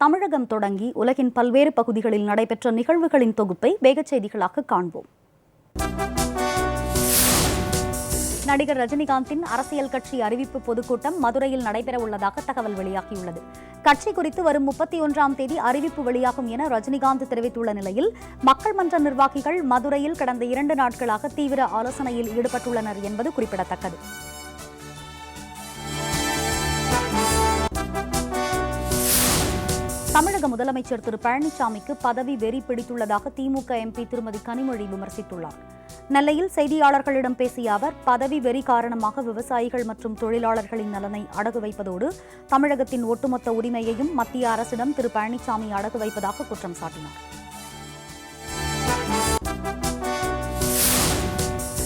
தமிழகம் தொடங்கி உலகின் பல்வேறு பகுதிகளில் நடைபெற்ற நிகழ்வுகளின் தொகுப்பை வேகச் செய்திகளாக காண்போம். நடிகர் ரஜினிகாந்தின் அரசியல் கட்சி அறிவிப்பு பொதுக்கூட்டம் மதுரையில் நடைபெற உள்ளதாக தகவல் வெளியாகியுள்ளது. கட்சி குறித்து வரும் 31ஆம் தேதி அறிவிப்பு வெளியாகும் என ரஜினிகாந்த் தெரிவித்துள்ள நிலையில், மக்கள் மன்ற நிர்வாகிகள் மதுரையில் கடந்த 2 நாட்களாக தீவிர ஆலோசனையில் ஈடுபட்டுள்ளனர் என்பது குறிப்பிடத்தக்கது. தமிழக முதலமைச்சர் திரு பழனிசாமிக்கு பதவி வெறி பிடித்துள்ளதாக திமுக எம்பி திருமதி கனிமொழி விமர்சித்துள்ளார். நெல்லையில் செய்தியாளர்களிடம் பேசிய அவர், பதவி வெறி காரணமாக விவசாயிகள் மற்றும் தொழிலாளர்களின் நலனை அடகு வைப்பதோடு தமிழகத்தின் ஒட்டுமொத்த உரிமையையும் மத்திய அரசிடம் திரு பழனிசாமி அடகு வைப்பதாக குற்றம் சாட்டினார்.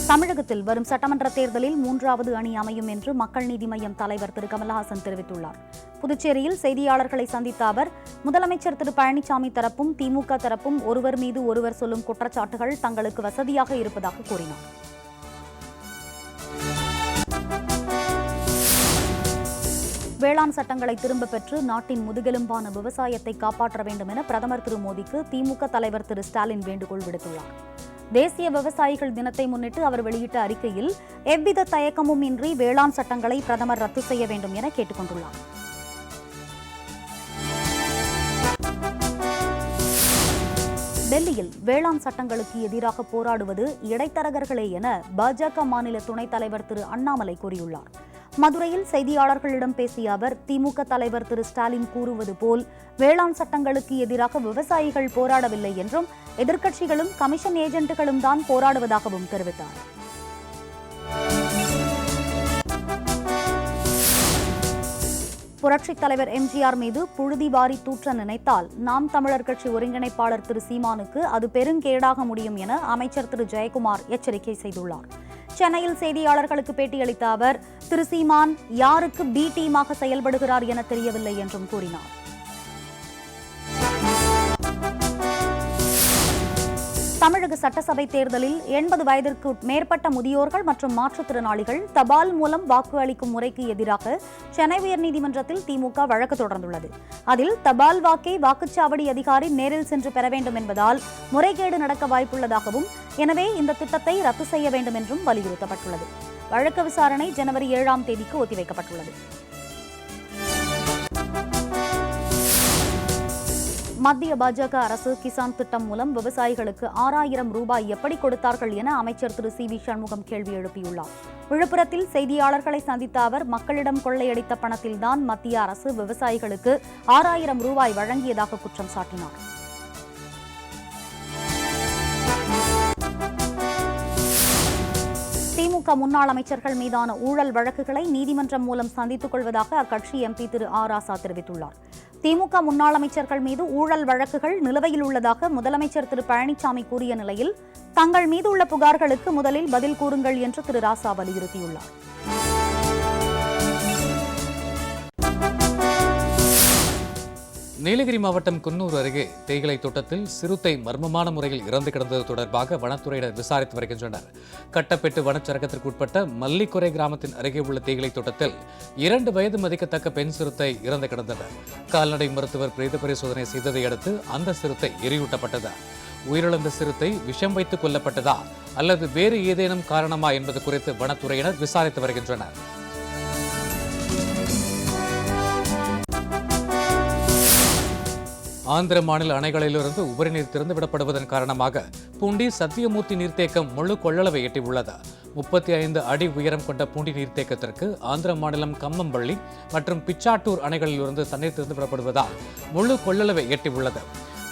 தமிழகத்தில் வரும் சட்டமன்ற தேர்தலில் 3வது அணி அமையும் என்று மக்கள் நீதி மய்யம் தலைவர் திரு கமலஹாசன் தெரிவித்துள்ளார். புதுச்சேரியில் செய்தியாளர்களை சந்தித்த அவர், முதலமைச்சர் திரு பழனிசாமி தரப்பும் திமுக தரப்பும் ஒருவர் மீது ஒருவர் சொல்லும் குற்றச்சாட்டுகள் தங்களுக்கு வசதியாக இருப்பதாக கூறினார். வேளாண் சட்டங்களை திரும்பப் பெற்று நாட்டின் முதுகெலும்பான விவசாயத்தை காப்பாற்ற வேண்டும் என பிரதமர் திரு மோடிக்கு திமுக தலைவர் திரு ஸ்டாலின் வேண்டுகோள் விடுத்துள்ளார். தேசிய விவசாயிகள் தினத்தை முன்னிட்டு அவர் வெளியிட்ட அறிக்கையில், எவ்வித தயக்கமும் இன்றி வேளாண் சட்டங்களை பிரதமர் ரத்து செய்ய வேண்டும் என கேட்டுக் கொண்டுள்ளார். டெல்லியில் வேளாண் சட்டங்களுக்கு எதிராக போராடுவது இடைத்தரகர்களே என பாஜக மாநில துணைத் தலைவர் திரு அண்ணாமலை கூறியுள்ளார். மதுரையில் செய்தியாளர்களிடம் பேசிய அவர், திமுக தலைவர் திரு ஸ்டாலின் கூறுவது போல் வேளாண் சட்டங்களுக்கு எதிராக விவசாயிகள் போராடவில்லை என்றும், எதிர்க்கட்சிகளும் கமிஷன் ஏஜென்ட்டுகளும் தான் போராடுவதாகவும் தெரிவித்தார். புரட்சித் தலைவர் எம்ஜிஆர் மீது புழுதி வாரி தூற்ற நினைத்தால் நாம் தமிழர் கட்சி ஒருங்கிணைப்பாளர் திரு சீமானுக்கு அது பெருங்கேடாக முடியும் என அமைச்சர் திரு ஜெயக்குமார் எச்சரிக்கை செய்துள்ளார். சென்னையில் செய்தியாளர்களுக்கு பேட்டியளித்த அவர், திரு சீமான் யாருக்கு பி டீமாக செயல்படுகிறார் என தெரியவில்லை என்றும் கூறினார். தமிழக சட்டசபை தேர்தலில் 80 வயதிற்கு மேற்பட்ட முதியோர்கள் மற்றும் மாற்றுத்திறனாளிகள் தபால் மூலம் வாக்கு அளிக்கும் முறைக்கு எதிராக சென்னை உயர்நீதிமன்றத்தில் திமுக வழக்கு தொடர்ந்துள்ளது. அதில் தபால் வாக்கை வாக்குச்சாவடி அதிகாரி நேரில் சென்று பெற வேண்டும் என்பதால் முறைகேடு நடக்க வாய்ப்புள்ளதாகவும், எனவே இந்த திட்டத்தை ரத்து செய்ய வேண்டும் என்றும் வலியுறுத்தப்பட்டுள்ளது. வழக்கு விசாரணை ஜனவரி 7ஆம் தேதிக்கு ஒத்திவைக்கப்பட்டுள்ளது. மத்திய பாஜக அரசு கிசான் திட்டம் மூலம் விவசாயிகளுக்கு 6000 ரூபாய் எப்படி கொடுத்தார்கள் என அமைச்சர் திரு சி வி சண்முகம் கேள்வி எழுப்பியுள்ளார். விழுப்புரத்தில் செய்தியாளர்களை சந்தித்த அவர், மக்களிடம் கொள்ளையடித்த பணத்தில்தான் மத்திய அரசு விவசாயிகளுக்கு 6000 ரூபாய் வழங்கியதாக குற்றம் சாட்டினார். திமுக முன்னாள் அமைச்சர்கள் மீதான ஊழல் வழக்குகளை நீதிமன்றம் மூலம் சந்தித்துக் கொள்வதாக அக்கட்சி எம்பி திரு ஆ ராசா தெரிவித்துள்ளார். திமுக முன்னாள் அமைச்சர்கள் மீது ஊழல் வழக்குகள் நிலுவையில் உள்ளதாக முதலமைச்சர் திரு பழனிசாமி கூறிய நிலையில், தங்கள் மீது உள்ள புகார்களுக்கு முதலில் பதில் கூறுங்கள் என்று திரு ராசா வலியுறுத்தியுள்ளார். நீலகிரி மாவட்டம் குன்னூர் அருகே தேயிலை தோட்டத்தில் சிறுத்தை மர்மமான முறையில் இறந்து கிடந்தது தொடர்பாக வனத்துறையினர் விசாரித்து வருகின்றனர். கட்டப்பெட்டு வனச்சரகத்திற்கு உட்பட்ட மல்லிக்குறை கிராமத்தின் அருகே உள்ள தேயிலை தோட்டத்தில் 2 வயது மதிக்கத்தக்க பெண் சிறுத்தை இறந்து கிடந்தது. கால்நடை மருத்துவர் பிரேத பரிசோதனை செய்ததை அடுத்து அந்த சிறுத்தை எரியூட்டப்பட்டது. உயிரிழந்த சிறுத்தை விஷம் வைத்து கொல்லப்பட்டதா அல்லது வேறு ஏதேனும் காரணமா என்பது குறித்து வனத்துறையினர் விசாரித்து வருகின்றனர். ஆந்திர மாநில அணைகளிலிருந்து உபரிநீர் திறந்துவிடப்படுவதன் காரணமாக பூண்டி சத்தியமூர்த்தி நீர்த்தேக்கம் முழு கொள்ளளவை எட்டியுள்ளது. 35 அடி உயரம் கொண்ட பூண்டி நீர்த்தேக்கத்திற்கு ஆந்திர மாநிலம் கம்மம்பள்ளி மற்றும் பிச்சாட்டூர் அணைகளிலிருந்து தண்ணீர் திறந்துவிடப்படுவதால் முழு கொள்ளளவை எட்டியுள்ளது.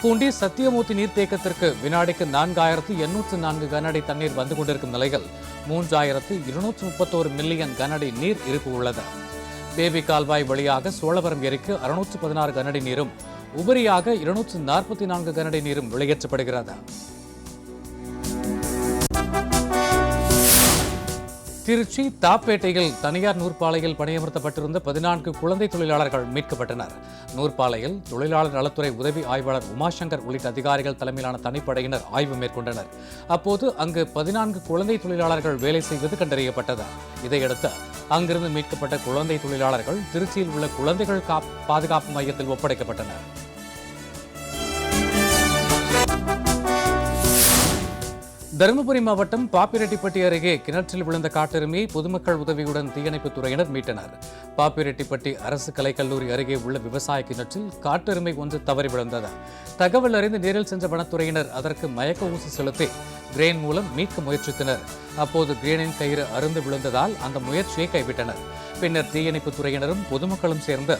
பூண்டி சத்தியமூர்த்தி நீர்த்தேக்கத்திற்கு வினாடிக்கு 4804 கனஅடி தண்ணீர் வந்து கொண்டிருக்கும் நிலையில் 3231 மில்லியன் கனஅடி நீர் இருப்பு உள்ளது. பேபி கால்வாய் வழியாக சோழவரம் ஏரிக்கு 616 கனஅடி நீரும் உபரியாக 244 கனஅடி நீரும் வெளியேற்றப்படுகிறது. திருச்சி தாப்பேட்டையில் தனியார் நூற்பாலையில் பணியமர்த்தப்பட்டிருந்த 14 குழந்தை தொழிலாளர்கள் மீட்கப்பட்டனர். நூற்பாலையில் தொழிலாளர் நலத்துறை உதவி ஆய்வாளர் உமாசங்கர் உள்ளிட்ட அதிகாரிகள் தலைமையிலான தனிப்படையினர் ஆய்வு மேற்கொண்டனர். அப்போது அங்கு 14 குழந்தை தொழிலாளர்கள் வேலை செய்வது கண்டறியப்பட்டது. இதையடுத்து அங்கிருந்து மீட்கப்பட்ட குழந்தை தொழிலாளர்கள் திருச்சியில் உள்ள குழந்தைகள் பாதுகாப்பு மையத்தில் ஒப்படைக்கப்பட்டனர். தருமபுரி மாவட்டம் பாப்பிரெட்டிப்பட்டி அருகே கிணற்றில் விழுந்த காட்டெருமையை பொதுமக்கள் உதவியுடன் தீயணைப்புத் துறையினர் மீட்டனர். பாப்பிரெட்டிப்பட்டி அரசு கலைக்கல்லூரி அருகே உள்ள விவசாய கிணற்றில் காட்டெருமை ஒன்று தவறி விழுந்தது. தகவல் அறிந்து நேரில் சென்ற வனத்துறையினர் அதற்கு மயக்க ஊசி செலுத்தி கிரேன் மூலம் மீட்க முயற்சித்தனர். அப்போது கிரேனின் கயிறு அறுந்து விழுந்ததால் அந்த முயற்சியை கைவிட்டனர். பின்னர் தீயணைப்புத் துறையினரும் பொதுமக்களும் சேர்ந்து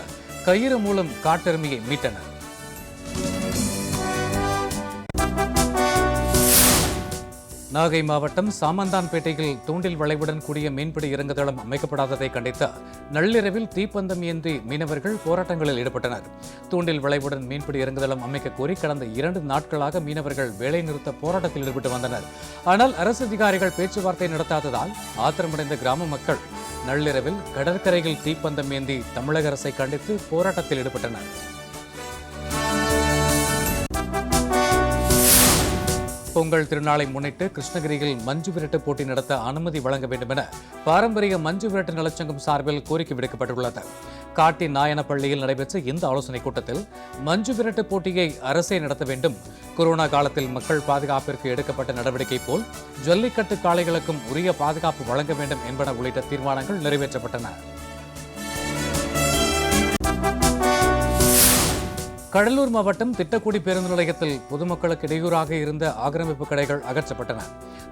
கயிறு மூலம் காட்டெருமையை மீட்டனர். நாகை மாவட்டம் சாமந்தான்பேட்டையில் தூண்டில் வளைவுடன் கூடிய மீன்பிடி இறங்குதளம் அமைக்கப்படாததை கண்டித்து நள்ளிரவில் தீப்பந்தம் ஏந்தி மீனவர்கள் போராட்டங்களில் ஈடுபட்டனர். தூண்டில் வளைவுடன் மீன்பிடி இறங்குதளம் அமைக்க கோரி கடந்த 2 நாட்களாக மீனவர்கள் வேலைநிறுத்த போராட்டத்தில் ஈடுபட்டு வந்தனர். ஆனால் அரசு அதிகாரிகள் பேச்சுவார்த்தை நடத்தாததால் ஆத்திரமடைந்த கிராம மக்கள் நள்ளிரவில் கடற்கரையில் தீப்பந்தம் ஏந்தி தமிழக அரசை கண்டித்து போராட்டத்தில் ஈடுபட்டனர். பொங்கல் திருநாளை முன்னிட்டு கிருஷ்ணகிரியில் மஞ்சு விரட்டு போட்டி நடத்த அனுமதி வழங்க வேண்டும் என பாரம்பரிய மஞ்சு விரட்டு நலச்சங்கம் சார்பில் கோரிக்கை விடுக்கப்பட்டுள்ளது. காட்டி நாயனப்பள்ளியில் நடைபெற்ற இந்த ஆலோசனைக் கூட்டத்தில் மஞ்சு விரட்டு போட்டியை அரசே நடத்த வேண்டும், கொரோனா காலத்தில் மக்கள் பாதுகாப்பிற்கு எடுக்கப்பட்ட நடவடிக்கை போல் ஜல்லிக்கட்டு காளைகளுக்கும் உரிய பாதுகாப்பு வழங்க வேண்டும் என்பன உள்ளிட்ட தீர்மானங்கள் நிறைவேற்றப்பட்டன. கடலூர் மாவட்டம் திட்டக்குடி பேருந்து நிலையத்தில் பொதுமக்களுக்கு இடையூறாக இருந்த ஆக்கிரமிப்பு கடைகள் அகற்றப்பட்டன.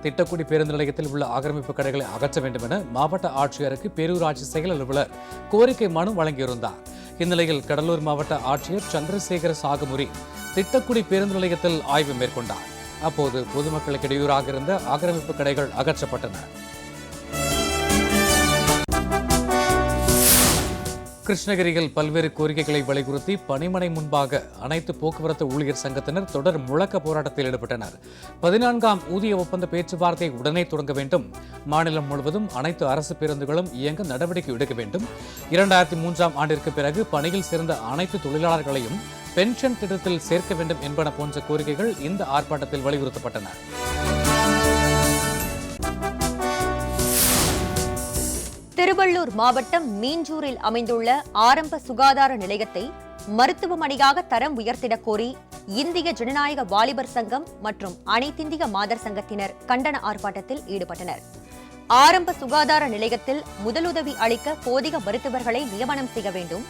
திட்டக்குடி பேருந்து நிலையத்தில் உள்ள ஆக்கிரமிப்பு கடைகளை அகற்ற வேண்டும் என மாவட்ட ஆட்சியருக்கு பேரூராட்சி செயல் அலுவலர் கோரிக்கை மனு வழங்கியிருந்தார். இந்நிலையில் கடலூர் மாவட்ட ஆட்சியர் சந்திரசேகர சாகுமுரி திட்டக்குடி பேருந்து நிலையத்தில் ஆய்வு மேற்கொண்டார். அப்போது பொதுமக்களுக்கு இடையூறாக இருந்த ஆக்கிரமிப்பு கடைகள் அகற்றப்பட்டன. கிருஷ்ணகிரியில் பல்வேறு கோரிக்கைகளை வலியுறுத்தி பணிமனை முன்பாக அனைத்து போக்குவரத்து ஊழியர் சங்கத்தினர் தொடர் முழக்க போராட்டத்தில் ஈடுபட்டனர். 14ஆம் ஊதிய ஒப்பந்த பேச்சுவார்த்தையை உடனே தொடங்க வேண்டும், மாநிலம் முழுவதும் அனைத்து அரசு பேருந்துகளும் இயங்க நடவடிக்கை எடுக்க வேண்டும், 2003ஆம் ஆண்டிற்கு பிறகு பணியில் சேர்ந்த அனைத்து தொழிலாளர்களையும் பென்ஷன் திட்டத்தில் சேர்க்க வேண்டும் என்பன போன்ற கோரிக்கைகள் இந்த ஆர்ப்பாட்டத்தில் வலியுறுத்தப்பட்டன. திருவள்ளூர் மாவட்டம் மீஞ்சூரில் அமைந்துள்ள ஆரம்ப சுகாதார நிலையத்தை மருத்துவமனையாக தரம் உயர்த்திடக் கோரி இந்திய ஜனநாயக வாலிபர் சங்கம் மற்றும் அனைத்திந்திய மாதர் சங்கத்தினர் கண்டன ஆர்ப்பாட்டத்தில் ஈடுபட்டனர். ஆரம்ப சுகாதார நிலையத்தில் முதலுதவி அளிக்க போதிய மருத்துவர்களை நியமனம் செய்ய வேண்டும்,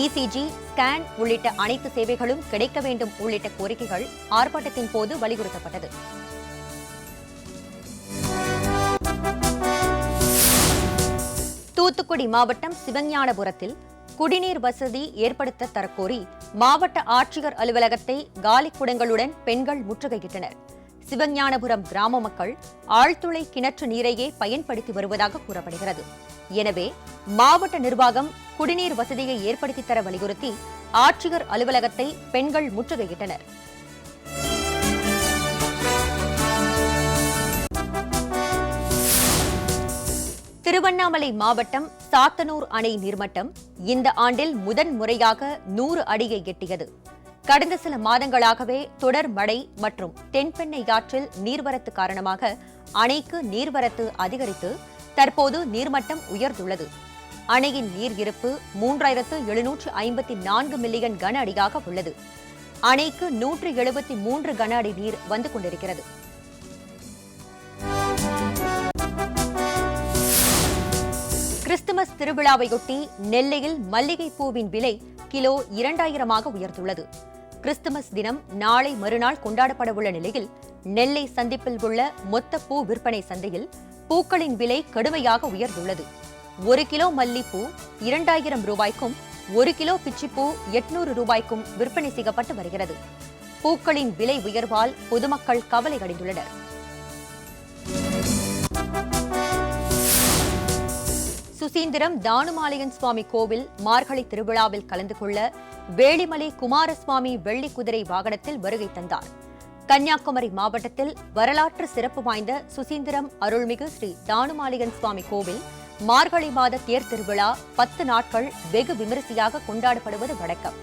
இசிஜி, ஸ்கேன் உள்ளிட்ட அனைத்து சேவைகளும் கிடைக்க வேண்டும் உள்ளிட்ட கோரிக்கைகள் ஆர்ப்பாட்டத்தின் போது வலியுறுத்தப்பட்டது. தூத்துக்குடி மாவட்டம் சிவஞானபுரத்தில் குடிநீர் வசதி ஏற்படுத்த தரக்கோரி மாவட்ட ஆட்சியர் அலுவலகத்தை காலி குடங்களுடன் பெண்கள் முற்றுகையிட்டனர். சிவஞானபுரம் கிராம மக்கள் ஆழ்துளை கிணற்று நீரையே பயன்படுத்தி வருவதாக கூறப்படுகிறது. எனவே மாவட்ட நிர்வாகம் குடிநீர் வசதியை ஏற்படுத்தி தர வலியுறுத்தி ஆட்சியர் அலுவலகத்தை பெண்கள் முற்றுகையிட்டனர். திருவண்ணாமலை மாவட்டம் சாத்தனூர் அணை நீர்மட்டம் இந்த ஆண்டில் முதன்முறையாக 100 அடியை எட்டியது. கடந்த சில மாதங்களாகவே தொடர் மழை மற்றும் தென்பெண்ணை ஆற்றில் நீர்வரத்து காரணமாக அணைக்கு நீர்வரத்து அதிகரித்து தற்போது நீர்மட்டம் உயர்ந்துள்ளது. அணையின் நீர் இருப்பு 3754 மில்லியன் கன அடியாக உள்ளது. அணைக்கு 173 கன அடி நீர் வந்து கொண்டிருக்கிறது. கிறிஸ்துமஸ் திருவிழாவையொட்டி நெல்லையில் மல்லிகை பூவின் விலை கிலோ 2000 உயர்ந்துள்ளது. கிறிஸ்துமஸ் தினம் நாளை மறுநாள் கொண்டாடப்படவுள்ள நிலையில் நெல்லை சந்திப்பில் உள்ள மொத்த பூ விற்பனை சந்தையில் பூக்களின் விலை கடுமையாக உயர்ந்துள்ளது. 1 கிலோ மல்லிப்பூ 2000 ரூபாய்க்கும் 1 கிலோ பிச்சிப்பூ 800 ரூபாய்க்கும் விற்பனை செய்யப்பட்டு வருகிறது. பூக்களின் விலை உயர்வால் பொதுமக்கள் கவலை அடைந்துள்ளனர். சுசீந்திரம் தானுமாலயன் சுவாமி கோவில் மார்கழி திருவிழாவில் கலந்து கொள்ள வேளிமலை குமாரசுவாமி வெள்ளி குதிரை வாகனத்தில் வருகை தந்தார். கன்னியாகுமரி மாவட்டத்தில் வரலாற்று சிறப்பு வாய்ந்த சுசீந்திரம் அருள்மிகு ஸ்ரீ தானுமாலயன் சுவாமி கோவில் மார்கழி மாத தேர் திருவிழா 10 நாட்கள் வெகு விமரிசையாக கொண்டாடப்படுவது வழக்கம்.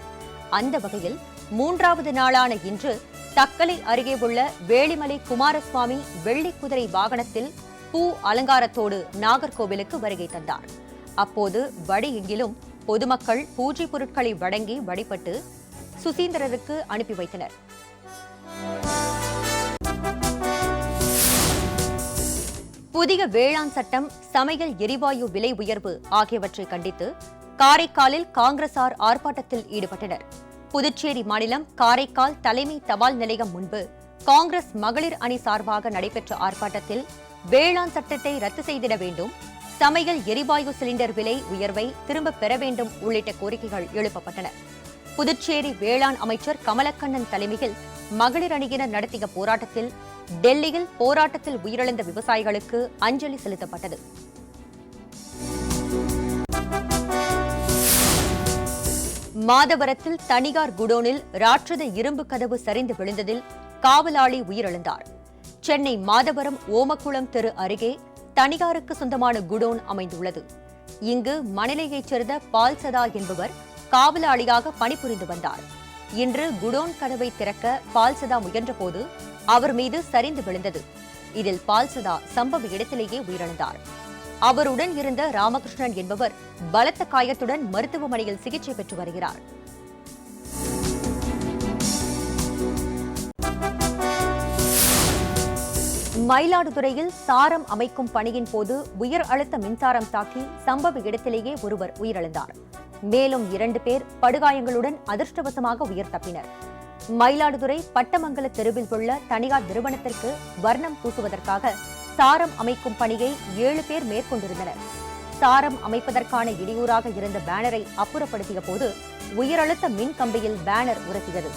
அந்த வகையில் 3வது நாளான இன்று தக்கலை அருகே உள்ள வேளிமலை குமாரசுவாமி வெள்ளி குதிரை வாகனத்தில் பூ அலங்காரத்தோடு நாகர்கோவிலுக்கு வருகை தந்தார். அப்போது வழி எங்கிலும் பொதுமக்கள் பூஜை பொருட்களை வழங்கி வழிபட்டு சுசீந்திரருக்கு அனுப்பி வைத்தனர். புதிய வேளாண் சட்டம், சமையல் எரிவாயு விலை உயர்வு ஆகியவற்றை கண்டித்து காரைக்காலில் காங்கிரசார் ஆர்ப்பாட்டத்தில் ஈடுபட்டனர். புதுச்சேரி மாநிலம் காரைக்கால் தலைமை தபால் நிலையம் முன்பு காங்கிரஸ் மகளிர் அணி சார்பாக நடைபெற்ற ஆர்ப்பாட்டத்தில் வேளாண் சட்டத்தை ரத்து செய்திட வேண்டும், சமையல் எரிவாயு சிலிண்டர் விலை உயர்வை திரும்பப் பெற வேண்டும் உள்ளிட்ட கோரிக்கைகள் எழுப்பப்பட்டன. புதுச்சேரி வேளாண் அமைச்சர் கமலக்கண்ணன் தலைமையில் மகளிர் அணியினர் நடத்திய போராட்டத்தில் டெல்லியில் போராட்டத்தில் உயிரிழந்த விவசாயிகளுக்கு அஞ்சலி செலுத்தப்பட்டது. மாதவரத்தில் தனியார் குடோனில் ராட்சத இரும்பு கதவு சரிந்து விழுந்ததில் காவலாளி உயிரிழந்தார். சென்னை மாதவரம் ஓமக்குளம் தெரு அருகே தனியாருக்கு சொந்தமான குடோன் அமைந்துள்ளது. இங்கு மணலையைச் சேர்ந்த பால்சதா என்பவர் காவலாளியாக பணிபுரிந்து வந்தார். இன்று குடோன் கதவை திறக்க பால்சதா முயன்றபோது அவர் மீது சரிந்து விழுந்தது. இதில் பால்சதா சம்பவ இடத்திலேயே உயிரிழந்தார். அவருடன் இருந்த ராமகிருஷ்ணன் என்பவர் பலத்த காயத்துடன் மருத்துவமனையில் சிகிச்சை பெற்று வருகிறார். மயிலாடுதுறையில் சாரம் அமைக்கும் பணியின் போது உயர் அழுத்த மின்சாரம் தாக்கி சம்பவ இடத்திலேயே ஒருவர் உயிரிழந்தார். மேலும் 2 பேர் படுகாயங்களுடன் அதிர்ஷ்டவசமாக உயிர் தப்பினர். மயிலாடுதுறை பட்டமங்கல தெருவில் உள்ள தனியார் நிறுவனத்திற்கு வர்ணம் பூசுவதற்காக சாரம் அமைக்கும் பணியை 7 பேர் மேற்கொண்டிருந்தனர். சாரம் அமைப்பதற்கான இடையூறாக இருந்த பேனரை அப்புறப்படுத்திய போது உயரழுத்த மின் கம்பியில் பேனர் உரசியது.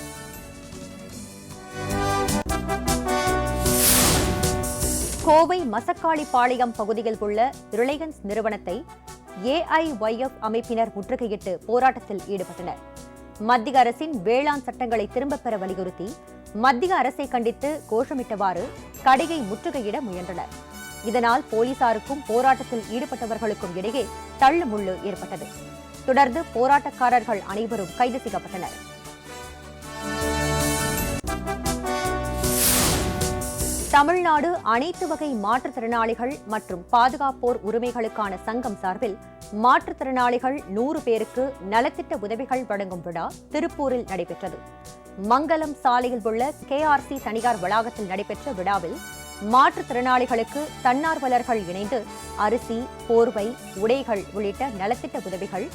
கோவை மசக்காளிப்பாளையம் பகுதியில் உள்ள ரிலையன்ஸ் நிறுவனத்தை AIYF அமைப்பினர் முற்றுகையிட்டு போராட்டத்தில் ஈடுபட்டனர். மத்திய அரசின் வேளாண் சட்டங்களை திரும்பப் பெற வலியுறுத்தி மத்திய அரசை கண்டித்து கோஷமிட்டவாறு கடையை முற்றுகையிட முயன்றனர். இதனால் போலீசாருக்கும் போராட்டத்தில் ஈடுபட்டவர்களுக்கும் இடையே தள்ளுமுள்ளு ஏற்பட்டது. தொடர்ந்து போராட்டக்காரர்கள் அனைவரும் கைது செய்யப்பட்டனர். தமிழ்நாடு அனைத்து வகை மாற்றுத்திறனாளிகள் மற்றும் பாதுகாப்போர் உரிமைகளுக்கான சங்கம் சார்பில் மாற்றுத்திறனாளிகள் 100 பேருக்கு நலத்திட்ட உதவிகள் வழங்கும் விழா திருப்பூரில் நடைபெற்றது. மங்கலம் சாலையில் உள்ள KRC தனியார் வளாகத்தில் நடைபெற்ற விழாவில் மாற்றுத்திறனாளிகளுக்கு தன்னார்வலர்கள் இணைந்து அரிசி, போர்வை, உடைகள் உள்ளிட்ட நலத்திட்ட உதவிகள்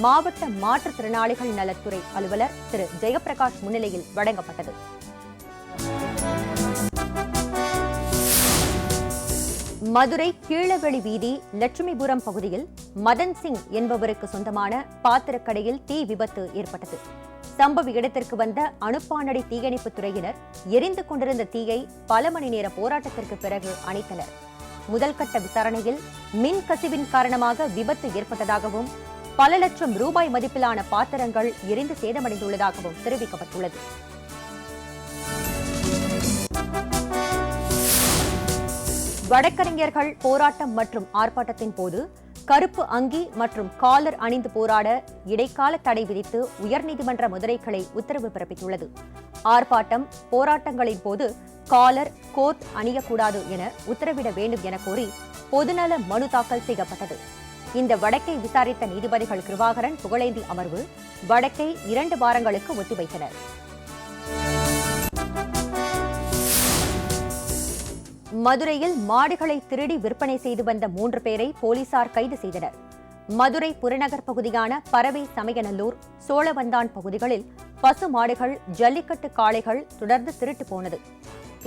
மாவட்ட மாற்றுத்திறனாளிகள் நலத்துறை அலுவலர் திரு ஜெயபிரகாஷ் முன்னிலையில் வழங்கப்பட்டது. மதுரை கீழவெளி வீதி லட்சுமிபுரம் பகுதியில் மதன் சிங் என்பவருக்கு சொந்தமான பாத்திரக்கடையில் தீ விபத்து ஏற்பட்டது. சம்பவ இடத்திற்கு வந்த அனுப்பானடி தீயணைப்புத் துறையினர் எரிந்து கொண்டிருந்த தீயை பல மணி நேர போராட்டத்திற்கு பிறகு அணைத்தனர். முதல்கட்ட விசாரணையில் மின் கசிவின் காரணமாக விபத்து ஏற்பட்டதாகவும் பல லட்சம் ரூபாய் மதிப்பிலான பாத்திரங்கள் எரிந்து சேதமடைந்துள்ளதாகவும் தெரிவிக்கப்பட்டுள்ளது. வழக்கறிஞர்கள் போராட்டம் மற்றும் ஆர்ப்பாட்டத்தின் போது கருப்பு அங்கி மற்றும் காலர் அணிந்து போராட இடைக்கால தடை விதித்து உயர்நீதிமன்ற மதுரை கிளை உத்தரவு பிறப்பித்துள்ளது. ஆர்ப்பாட்டம் போராட்டங்களின் போது காலர், கோட் அணியக்கூடாது என உத்தரவிட வேண்டும் என கோரி பொதுநல மனு தாக்கல் செய்யப்பட்டது. இந்த வழக்கை விசாரித்த நீதிபதிகள் கிருபாகரன், புகழேந்தி அமர்வு வழக்கை 2 வாரங்களுக்கு ஒத்திவைத்தனர். மதுரையில் மாடுகளை திருடி விற்பனை செய்து வந்த 3 பேரை போலீசார் கைது செய்தனர். மதுரை புறநகர் பகுதியான பரவை, சமயநல்லூர், சோழவந்தான் பகுதிகளில் பசு மாடுகள், ஜல்லிக்கட்டு காளைகள் தொடர்ந்து திருட்டு போனது.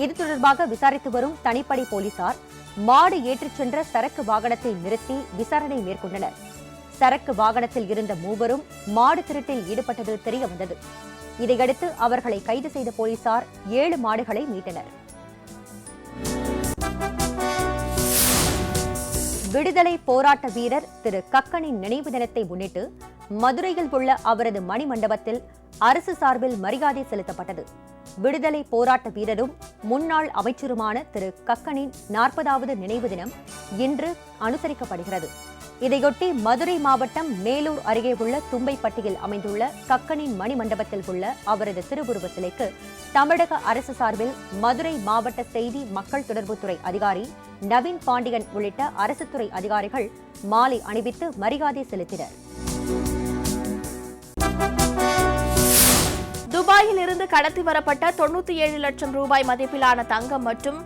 இது தொடர்பாக விசாரித்து வரும் தனிப்படை போலீசார் மாடு ஏற்றிச் சென்ற சரக்கு வாகனத்தை நிறுத்தி விசாரணை மேற்கொண்டனர். சரக்கு வாகனத்தில் இருந்த 3 மாடு திருட்டில் ஈடுபட்டது தெரியவந்தது. இதையடுத்து அவர்களை கைது செய்த போலீசார் 7 மாடுகளை மீட்டனர். விடுதலை போராட்ட வீரர் திரு கக்கனின் நினைவு தினத்தை முன்னிட்டு மதுரையில் உள்ள அவரது மணிமண்டபத்தில் அரசு சார்பில் மரியாதை செலுத்தப்பட்டது. விடுதலை போராட்ட வீரரும் முன்னாள் அமைச்சருமான திரு கக்கனின் 40வது நினைவு தினம் இன்று அனுசரிக்கப்படுகிறது. இதையொட்டி மதுரை மாவட்டம் மேலூர் அருகே உள்ள தும்பைப்பட்டியில் அமைந்துள்ள கக்கனின் மணிமண்டபத்தில் உள்ள அவரது திருவுருவ சிலைக்கு தமிழக அரசு சார்பில் மதுரை மாவட்ட செய்தி மக்கள் தொடர்புத்துறை அதிகாரி நவீன் பாண்டியன் உள்ளிட்ட அரசு துறை அதிகாரிகள் மாலை அணிவித்து மரியாதை செலுத்தினர். துபாயில் இருந்து கடத்தி வரப்பட்ட 97 லட்சம் ரூபாய் மதிப்பிலான தங்கம் மற்றும்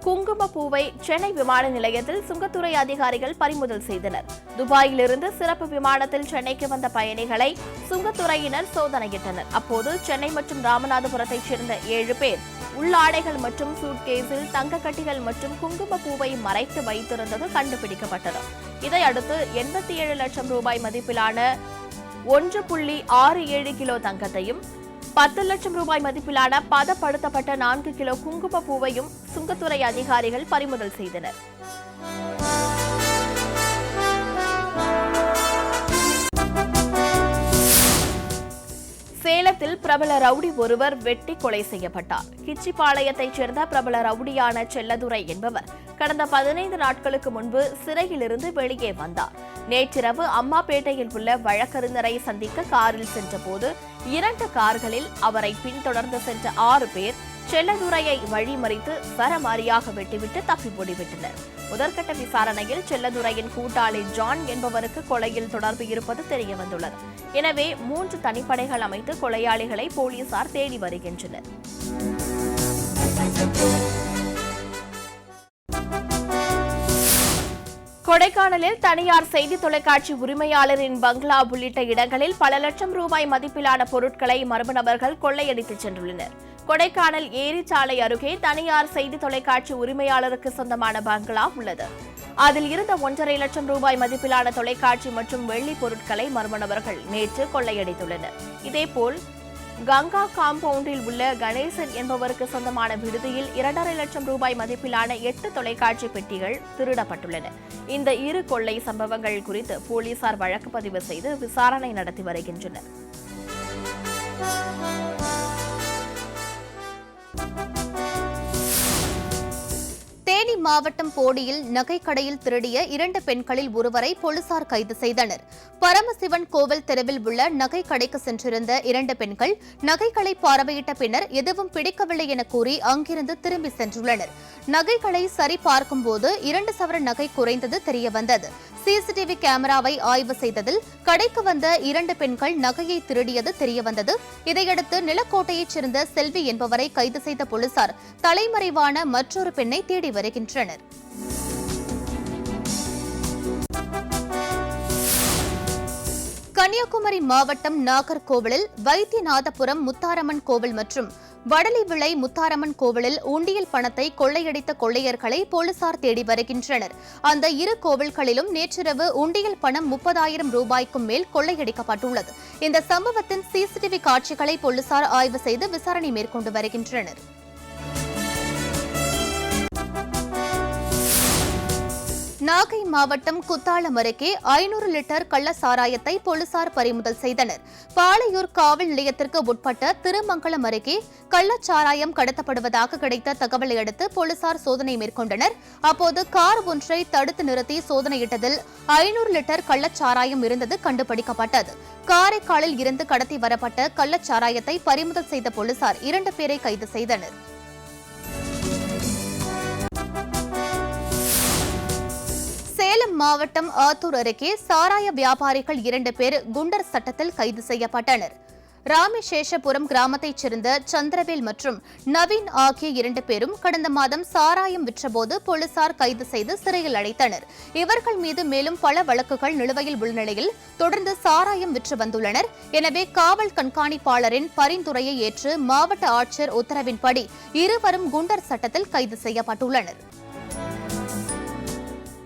குங்குமப்பூவை சென்னை விமான நிலையத்தில் சுங்கத்துறை அதிகாரிகள் பறிமுதல் செய்தனர். துபாயிலிருந்து சிறப்பு விமானத்தில் சென்னைக்கு வந்த பயணிகளை சுங்கத்துறையினர் சோதனையிட்டனர். அப்போது சென்னை மற்றும் ராமநாதபுரத்தைச் சேர்ந்த 7 பேர் உள்ளாடைகள் மற்றும் சூட்கேஸில் தங்கக்கட்டிகள் மற்றும் குங்குமப்பூவை மறைத்து வைத்திருந்தது கண்டுபிடிக்கப்பட்டது. இதையடுத்து 87 லட்சம் ரூபாய் மதிப்பிலான 1.67 கிலோ தங்கத்தையும் 10 லட்சம் ரூபாய் மதிப்பிலான பதப்படுத்தப்பட்ட 4 கிலோ குங்குமப்பூவையும் சுங்கத்துறை அதிகாரிகள் பறிமுதல் செய்தனர். சேலத்தில் பிரபல ரவுடி ஒருவர் வெட்டி கொலை செய்யப்பட்டார். கிச்சிபாளையத்தைச் சேர்ந்த பிரபல ரவுடியான செல்லதுரை என்பவர் கடந்த 15 நாட்களுக்கு முன்பு சிறையிலிருந்து வெளியே வந்தார். நேற்றிரவு அம்மாப்பேட்டையில் உள்ள வழக்கறிஞரை சந்திக்க காரில் சென்றபோது 2 கார்களில் அவரை பின்தொடர்ந்து சென்ற 6 பேர் செல்லதுரையை வழிமறித்து சரமாரியாக வெட்டிவிட்டு தப்பி ஓடிவிட்டனர். முதற்கட்ட விசாரணையில் செல்லதுரையின் கூட்டாளி ஜான் என்பவருக்கு கொலையில் தொடர்பு இருப்பது தெரியவந்துள்ளது. எனவே 3 தனிப்படைகள் அமைத்து கொலையாளிகளை போலீசார் தேடி வருகின்றனர். கொடைக்கானலில் தனியார் செய்தி தொலைக்காட்சி உரிமையாளரின் பங்களா உள்ளிட்ட இடங்களில் பல லட்சம் ரூபாய் மதிப்பிலான பொருட்களை மர்ம நபர்கள் கொள்ளையடித்துச் சென்றுள்ளனர். கொடைக்கானல் ஏரிச்சாலை அருகே தனியார் செய்தி தொலைக்காட்சி உரிமையாளருக்கு சொந்தமான பங்களா உள்ளது. அதில் இருந்த 1.5 லட்சம் ரூபாய் மதிப்பிலான தொலைக்காட்சி மற்றும் வெள்ளி பொருட்களை மர்ம நபர்கள் நேற்று கொள்ளையடித்துள்ளனர். இதேபோல் கங்கா காம்பவுண்டில் உள்ள கணேசன் என்பவருக்கு சொந்தமான விடுதியில் 2.5 லட்சம் ரூபாய் மதிப்பிலான 8 தொலைக்காட்சி பெட்டிகள் திருடப்பட்டுள்ளன. இந்த 2 கொள்ளை சம்பவங்கள் குறித்து போலீசார் வழக்கு பதிவு செய்து விசாரணை நடத்தி வருகின்றனர். தேனி மாவட்டம் போடியில் நகைக்கடையில் திருடிய 2 பெண்களில் ஒருவரை போலீசார் கைது செய்தனர். பரமசிவன் கோவில் தெருவில் உள்ள நகைக்கடைக்கு சென்றிருந்த 2 பெண்கள் நகைகளை பார்வையிட்ட பின்னர் எதுவும் பிடிக்கவில்லை என கூறி அங்கிருந்து திரும்பி சென்றுள்ளனர். நகைகளை சரி பார்க்கும்போது 2 சவரன் நகை குறைந்தது தெரியவந்தது. சிசிடிவி கேமராவை ஆய்வு செய்ததில் கடைக்கு வந்த 2 பெண்கள் நகையை திருடியது தெரியவந்தது. இதையடுத்து நிலக்கோட்டையைச் சேர்ந்த செல்வி என்பவரை கைது செய்த போலீசார் தலைமறைவான மற்றொரு பெண்ணை தேடி வருகின்றனர். கன்னியாகுமரி மாவட்டம் நாகர்கோவிலில் வைத்தியநாதபுரம் முத்தாரம்மன் கோவில் மற்றும் வடலிவிளை முத்தாரம்மன் கோவிலில் உண்டியல் பணத்தை கொள்ளையடித்த கொள்ளையர்களை போலீசார் தேடி வருகின்றனர். அந்த 2 கோவில்களிலும் நேற்றிரவு உண்டியல் பணம் 30,000 ரூபாய்க்கும் மேல் கொள்ளையடிக்கப்பட்டுள்ளது. இந்த சம்பவத்தின் சிசிடிவி காட்சிகளை போலீசார் ஆய்வு செய்து விசாரணை மேற்கொண்டு வருகின்றனர். நாகை மாவட்டம் குத்தாலம் அருகே 500 லிட்டர் கள்ள சாராயத்தை போலீசார் பறிமுதல் செய்தனர். பாளையூர் காவல் நிலையத்திற்கு உட்பட்ட திருமங்கலம் அருகே கள்ளச்சாராயம் கடத்தப்படுவதாக கிடைத்த தகவலை அடுத்து போலீசார் சோதனை மேற்கொண்டனர். அப்போது கார் ஒன்றை தடுத்து நிறுத்தி சோதனையிட்டதில் 500 லிட்டர் கள்ளச்சாராயம் இருந்தது கண்டுபிடிக்கப்பட்டது. காரைக்காலில் இருந்து கடத்தி வரப்பட்ட கள்ளச்சாராயத்தை பறிமுதல் செய்த போலீசார் 2 பேரை கைது செய்தனர். சேலம் மாவட்டம் ஆத்தூர் அருகே சாராய வியாபாரிகள் 2 பேர் குண்டர் சட்டத்தில் கைது செய்யப்பட்டனர். ராமசேஷபுரம் கிராமத்தைச் சேர்ந்த சந்திரவேல் மற்றும் நவீன் ஆகிய 2 பேரும் கடந்த மாதம் சாராயம் விற்றபோது போலீசார் கைது செய்து சிறையில் அடைத்தனர். இவர்கள் மீது மேலும் பல வழக்குகள் நிலுவையில் உள்ள நிலையில் தொடர்ந்து சாராயம் விற்று வந்துள்ளனர். எனவே காவல் கண்காணிப்பாளரின் பரிந்துரையை ஏற்று மாவட்ட ஆட்சியர் உத்தரவின்படி இருவரும் குண்டர் சட்டத்தில் கைது செய்யப்பட்டுள்ளனர்.